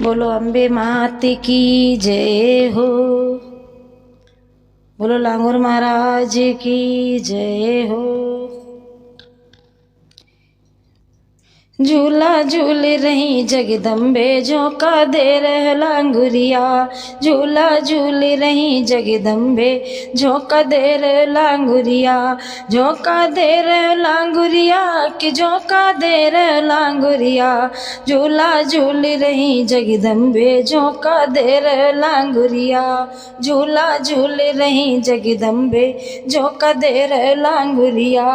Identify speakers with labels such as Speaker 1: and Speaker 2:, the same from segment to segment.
Speaker 1: बोलो अम्बे मात की जय हो। बोलो लांगुर महाराज की जय हो। झूला झूल रही जगदम्बे झोंका दे रह लांगुरिया। झूला झूल रही जगदम्बे झोंका दे रह लांगुरिया। झोंका दे रह लांगुरिया कि झोंका दे रह लांगुरिया। झूला झूल रही जगदम्बे झोंका दे रह लांगुरिया। झूला झूल रही जगदम्बे झोंका दे रह लांगुरिया।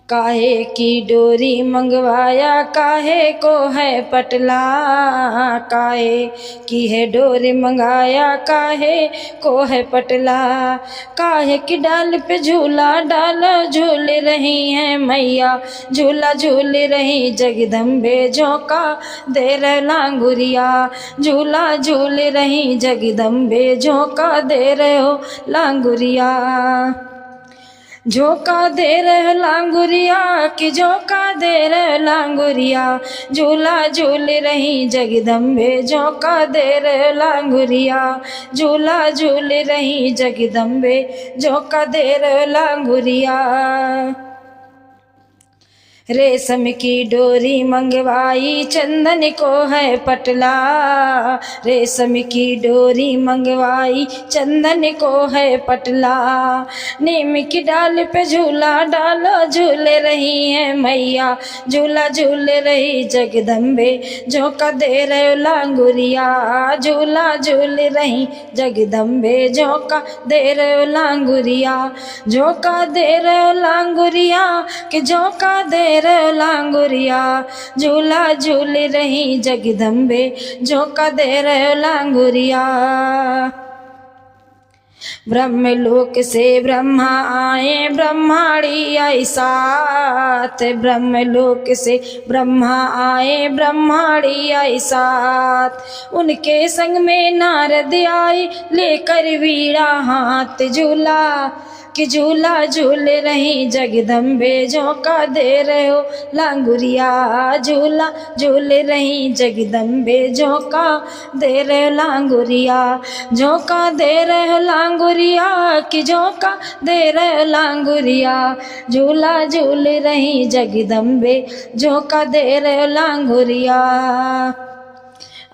Speaker 1: काहे की डोरी मंगवाया काहे को है पटला। काहे की है डोरी मंगाया काहे को है पटला। काहे की डाल पे झूला डाल झूल रही है मैया। झूला झूल रही जगदम्बे झोंका दे रह लांगुरिया। झूला झूल रही जगदम्बे झोंका दे रहे हो लांगुरिया। झोंका दे रह लांगुरिया कि झोंका दे रह लांगुरिया। झूला झूल रही जगदम्बे झोंका दे रह लांगुरिया। झूला झूल रही जगदम्बे झोंका दे रह लांगुरिया। रेशम की डोरी मंगवाई चंदन को है पटला। रेशम की डोरी मंगवाई चंदन को है पटला। नीम की डाल पे झूला डालो झूल रही है मैया। झूला झूल रही जगदम्बे झोंका दे रहे लांगुरिया। झूला झूल रही जगदम्बे झोंका दे रहे लांगुरिया। झोंका दे रहे लांगुरिया कि झोंका दे रहे लांगुरिया। झूला झूल रही जगदम्बे झोंका दे रहे लांगुरिया। ब्रह्मलोक से ब्रह्मा आए ब्रह्माणी आई साथ। ब्रह्मलोक से ब्रह्मा आए ब्रह्माणी आई साथ। उनके संग में नारद आए लेकर वीणा हाथ। झूला कि झूला झूल रही जगदम्बे झोंका दे रहे हो लांगुरिया। झूला झूल रही जगदम्बे झोंका दे रहे लांगुरिया। झोंका दे रहे लांगुरिया कि झोंका दे रहे लांगुरिया। झूला झूल रही जगदम्बे झोंका दे रहे लांगुरिया।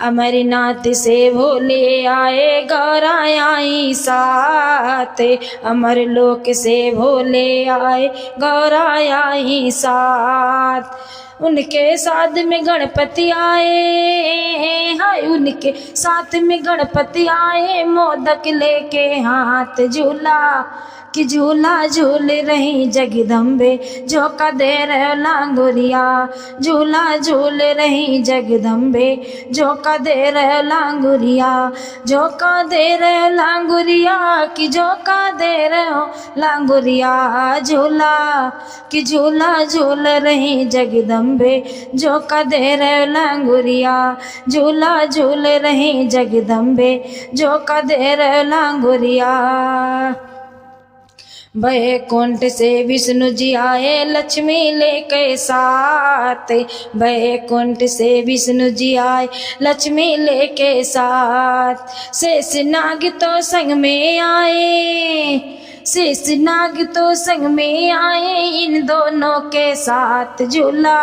Speaker 1: अमरनाथ से भोले आए गौरा आई साथ। अमरलोक से भोले आए गौरा आई साथ। उनके साथ में गणपति आए हाय। उनके साथ में गणपति आए मोदक लेके हाथ। झूला कि झूला झूल रही जगदम्बे झोंका दे रहे लांगुरिया। झूला झूल रही जगदम्बे झोंका दे रहे लांगुरिया। झोंका दे रहे लांगुरिया कि झोंका दे रहे हो लांगुरिया। झूला कि झूला झूल रही जगदम्बे झोंका दे रहे लांगुरिया। झूला झूल रही जगदम्बे झोंका दे रहे लांगुरिया। बैकुंठ से विष्णु जी आए लक्ष्मी लेके साथ। बैकुंठ से विष्णु जी आए लक्ष्मी लेके साथ। शेष नाग तो संग में आए। शेष नाग तो संग में आए इन दोनों के साथ। झूला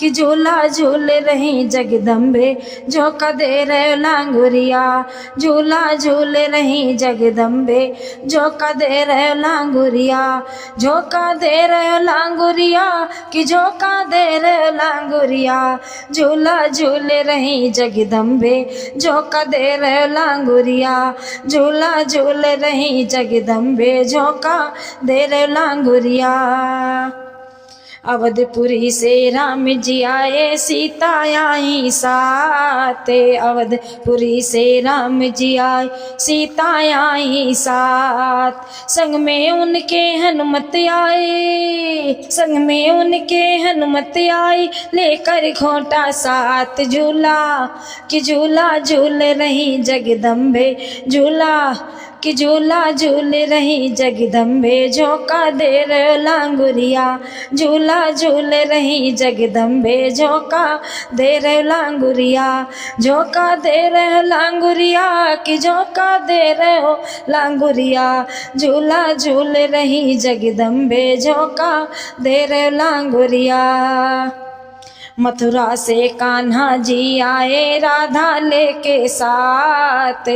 Speaker 1: कि झूला झूल रही जगदम्बे झोंका दे रहे लांगुरिया। झूला झूल रही जगदम्बे झोंका दे रहे लांगुरिया। झोंका दे रहे लांगुरिया कि झोंका दे रहे लांगुरिया। झूला झूल रही जगदम्बे झोंका दे रहे लांगुरिया। झूला झूल रही जगदम्बे झोंका दे रहे लांगुरिया। अवधपुरी से राम जी आए सीता आई साथ। अवधपुरी से राम जी आए सीता आई साथ। संग में उनके हनुमत आए। संग में उनके हनुमत आए लेकर घोंटा साथ। झूला कि झूला झूल रही जगदम्बे झूला कि झूला झूल रही जगदम्बे झोंका दे रहे लांगुरिया, झूला झूल रही जगदम्बे झोंका दे रहे लांगुरिया, झोंका दे रहे लांगुरिया कि झोंका दे रहे हो लांगुरिया, झूला झूल रही जगदम्बे झोंका दे रहे लांगुरिया। मथुरा से कान्हा जी आए राधा लेके साथ,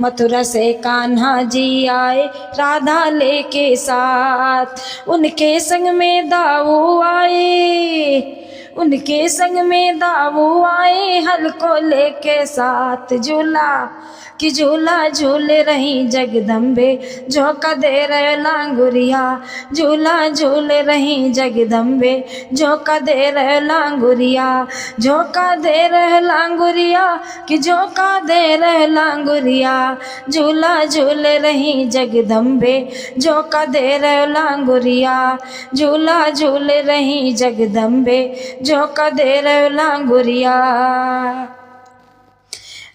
Speaker 1: मथुरा से कान्हा जी आए राधा लेके साथ, उनके संग में दाऊ आए, उनके संग में दाऊ आए हल को लेके साथ, झूला कि झूला झूल रही जगदम्बे झोंका दे रहे लांगुरिया, झूला झूल रही जगदम्बे झोंका दे रहे लांगुरिया, झोंका दे रहे लांगुरिया कि झोंका दे रहे लांगुरिया, झूला झूल रही जगदम्बे झोंका दे रहे लांगुरिया, झूला झूल रही जगदम्बे झोंका दे रहे लांगुरिया।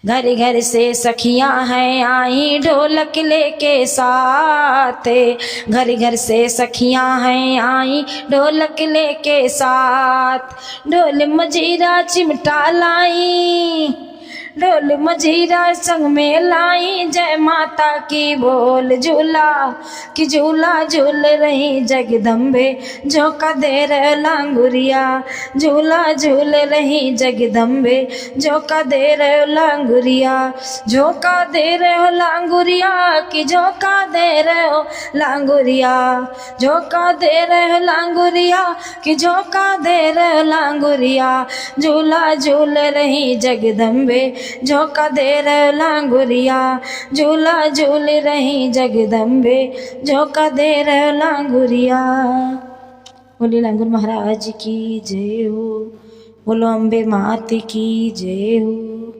Speaker 1: घर घर से सखियां हैं आई ढोलक लेके साथ, घर घर से सखियां हैं आई ढोलक लेके साथ, ढोल मजीरा चिमटा लाई, ढोल मजीरा संग में लाई जय माता की बोल, झूला कि झूला झूल रही जगदम्बे झोंका दे रहे लांगुरिया, झूला झूल रही जगदम्बे झोंका दे रहे लांगुरिया, झोंका दे रहे हो लांगुरिया कि झोंका दे रहे हो लांगुरिया, झोंका दे रहे हो लांगुरिया कि झोंका दे रहे हो लांगुरिया, झूला झूल रही जगदम्बे झोंका दे रहे लांगुरिया, झूला झूल रही जगदम्बे झोंका दे रहे लांगुरिया। बोले लांगुर महाराज की जय हो, बोलो अम्बे मात की जय हो।